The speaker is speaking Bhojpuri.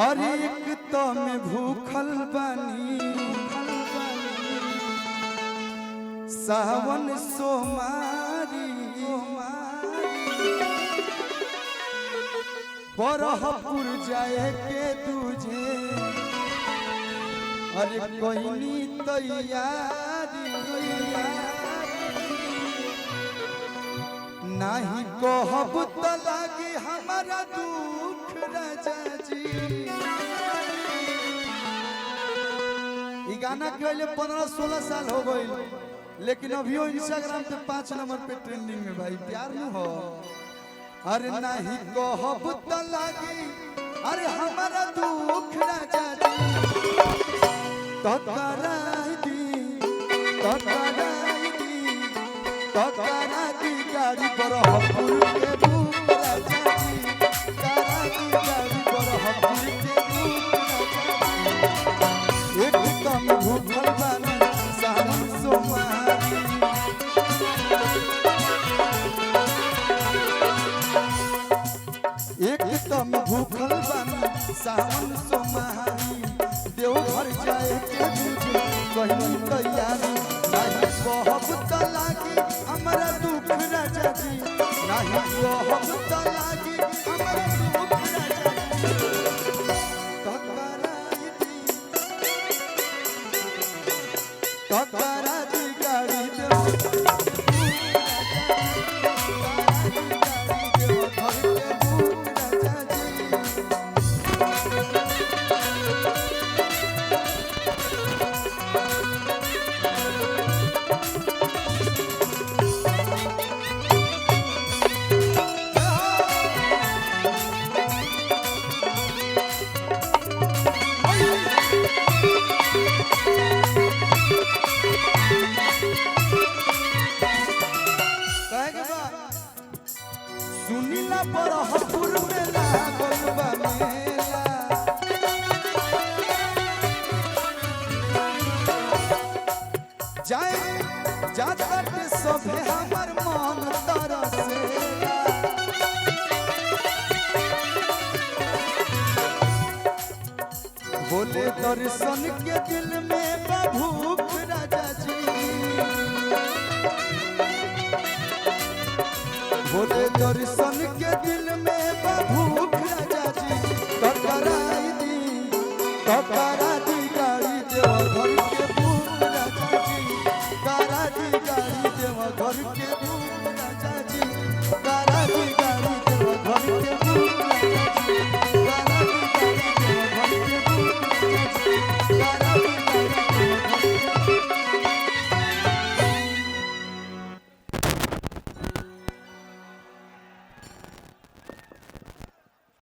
और एक तो में भूखल बनी सावन सोमारी बरहपुर जाए के तुझे अरे कोई तैयारी नहीं कहब तो लागी हमारा दुख राजा जी। गाना के 15-16 साल हो गई लेकिन अभी इंस्टाग्राम पे 5 नंबर पे ट्रेंडिंग में भाई प्यार में हो। अरे नहीं कहब तो लागी अरे हमारा दुख राजा जी तो कराई दी गाड़ी बरहपुर के भूख राजा जी करा दी गाड़ी बरहपुर के भूख राजा जी। एक कम भूखल बानी सावन सोमारी एक कम भूखल बानी सावन सोमारी देवघर जाए के तुझे कहीं तैयारी नहीं कहब तो लागी हमारा दुख राजा जी नहीं कहब तो लागी हमारा दुख राजा जी तो करा दी गाड़ी सुनीला बरहपुर में लागल बा मेला जाए जात सभे हमर मन तरसेला बोले दर्शन के दिल में बा भूख राजा जी बोले दर्शन के दिल में भूख